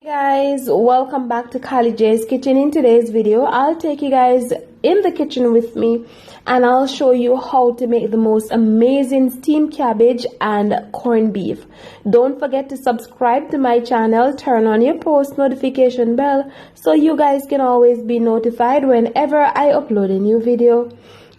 Guys, welcome back to Cabbage's kitchen. In today's video I'll take you guys in the kitchen with me and I'll show you how to make the most amazing steamed cabbage and corned beef. Don't forget to subscribe to my channel, turn on your post notification bell so you guys can always be notified whenever I upload a new video.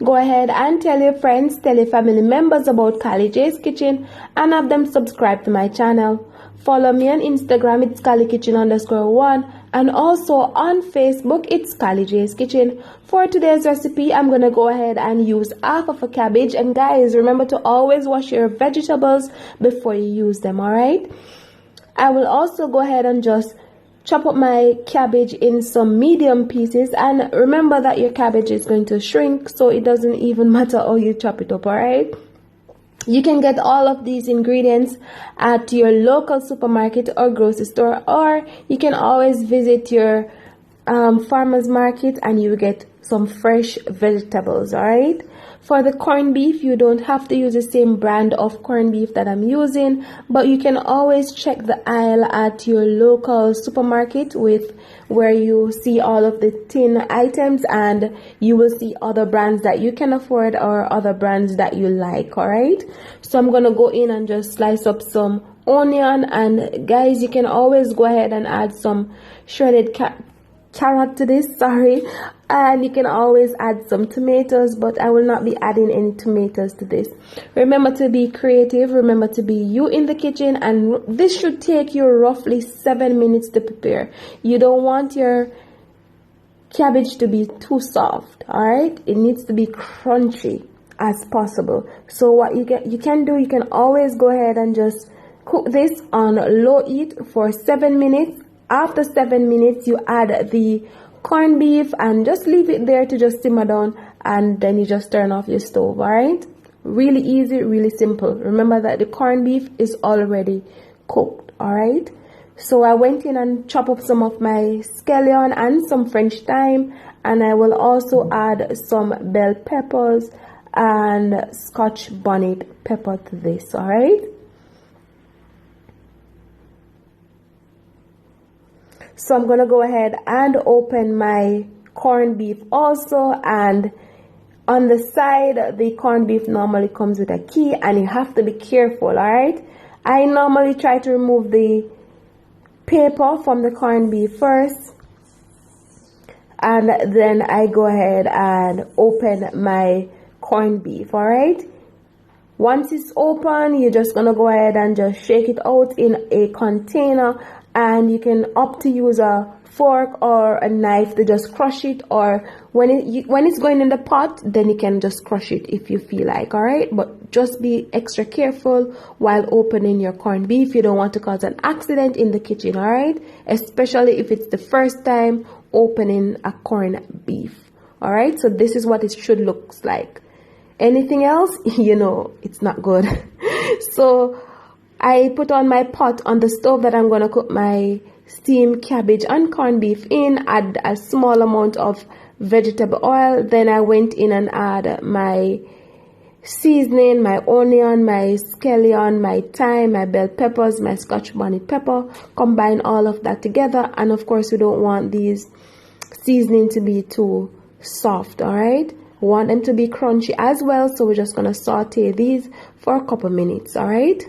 Go ahead and tell your friends, tell your family members about Cabbage's kitchen and have them subscribe to my channel. Follow me on Instagram, it's CallyKitchen_1, and also on Facebook, it's Cabbage's Kitchen. For today's recipe, I'm going to go ahead and use half of a cabbage. And guys, remember to always wash your vegetables before you use them, alright? I will also go ahead and just chop up my cabbage in some medium pieces. And remember that your cabbage is going to shrink, so it doesn't even matter how you chop it up, alright? You can get all of these ingredients at your local supermarket or grocery store, or you can always visit your farmer's market and you will get some fresh vegetables. Alright, for the corned beef, you don't have to use the same brand of corned beef that I'm using, but you can always check the aisle at your local supermarket with where you see all of the tin items, and you will see other brands that you can afford or other brands that you like. Alright, so I'm gonna go in and just slice up some onion, and guys, you can always go ahead and add some shredded carrot to this, and you can always add some tomatoes, but I will not be adding any tomatoes to this. Remember to be creative, remember to be you in the kitchen, and this should take you roughly 7 minutes to prepare. You don't want your cabbage to be too soft, alright? It needs to be crunchy as possible. So what you can always go ahead and just cook this on low heat for 7 minutes. After 7 minutes, you add the corned beef and just leave it there to just simmer down, and then you just turn off your stove. Alright, really easy, really simple. Remember that the corned beef is already cooked. Alright, so I went in and chopped up some of my scallion and some French thyme, and I will also add some bell peppers and Scotch bonnet pepper to this. Alright, so I'm going to go ahead and open my corned beef also, and on the side the corned beef normally comes with a key and you have to be careful. Alright, I normally try to remove the paper from the corned beef first, and then I go ahead and open my corned beef. Alright, once it's open, you're just going to go ahead and just shake it out in a container, and you can opt to use a fork or a knife to just crush it, or when it's going in the pot, then you can just crush it if you feel like. Alright, but just be extra careful while opening your corned beef. You don't want to cause an accident in the kitchen, alright, especially if it's the first time opening a corned beef. Alright, so this is what it should look like. Anything else, you know, it's not good. So I put on my pot on the stove that I'm going to cook my steamed cabbage and corned beef in, add a small amount of vegetable oil. Then I went in and add my seasoning, my onion, my scallion, my thyme, my bell peppers, my Scotch bonnet pepper. Combine all of that together, and of course we don't want these seasoning to be too soft. Alright, we want them to be crunchy as well, so we're just going to saute these for a couple minutes. Alright,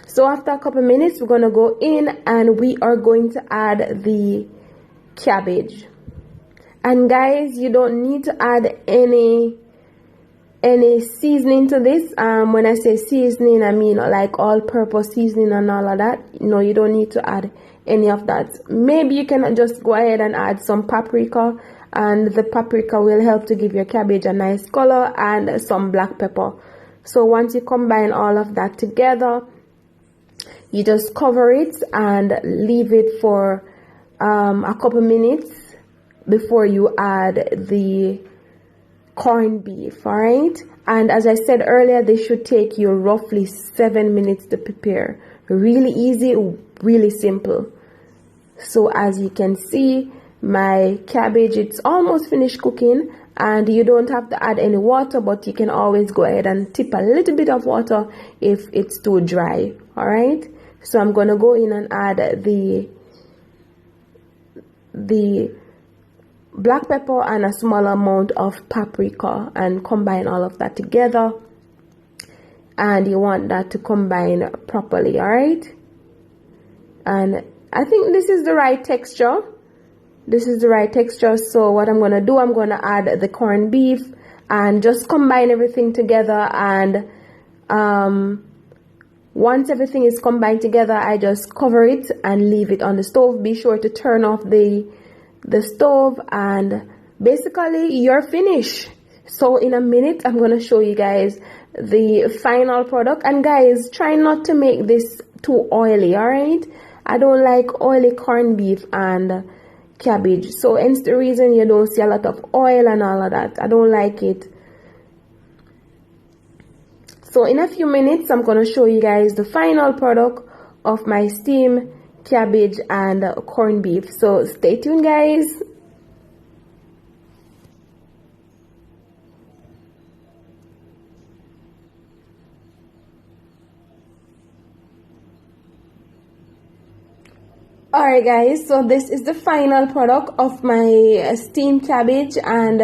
so after a couple minutes, we're going to go in and we are going to add the cabbage. And guys, you don't need to add any seasoning to this. When I say seasoning, I mean like all-purpose seasoning and all of that. No, you don't need to add any of that. Maybe you can just go ahead and add some paprika, and the paprika will help to give your cabbage a nice color, and some black pepper. So once you combine all of that together, you just cover it and leave it for a couple minutes before you add the corned beef. Alright, and as I said earlier, this should take you roughly 7 minutes to prepare. Really easy, really simple. So as you can see, my cabbage. It's almost finished cooking, and you don't have to add any water, but you can always go ahead and tip a little bit of water if it's too dry. All right, so I'm gonna go in and add the black pepper and a small amount of paprika and combine all of that together. And you want that to combine properly. All right, and I think this is the right texture. This is the right texture. So what I'm gonna do, I'm gonna add the corned beef and just combine everything together. And once everything is combined together, I just cover it and leave it on the stove. Be sure to turn off the stove, and basically you're finished. So in a minute, I'm gonna show you guys the final product. And guys, try not to make this too oily. All right, I don't like oily corned beef and cabbage, so hence the reason you don't see a lot of oil and all of that. I don't like it. So in a few minutes, I'm going to show you guys the final product of my steamed cabbage and corned beef. So stay tuned, guys. Alright guys, so this is the final product of my steamed cabbage and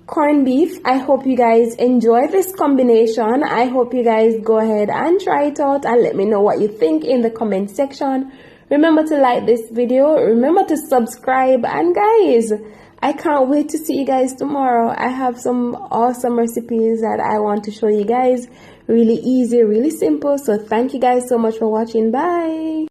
corned beef. I hope you guys enjoy this combination. I hope you guys go ahead and try it out and let me know what you think in the comment section. Remember to like this video, remember to subscribe, and guys, I can't wait to see you guys tomorrow. I have some awesome recipes that I want to show you guys. Really easy, really simple. So thank you guys so much for watching. Bye.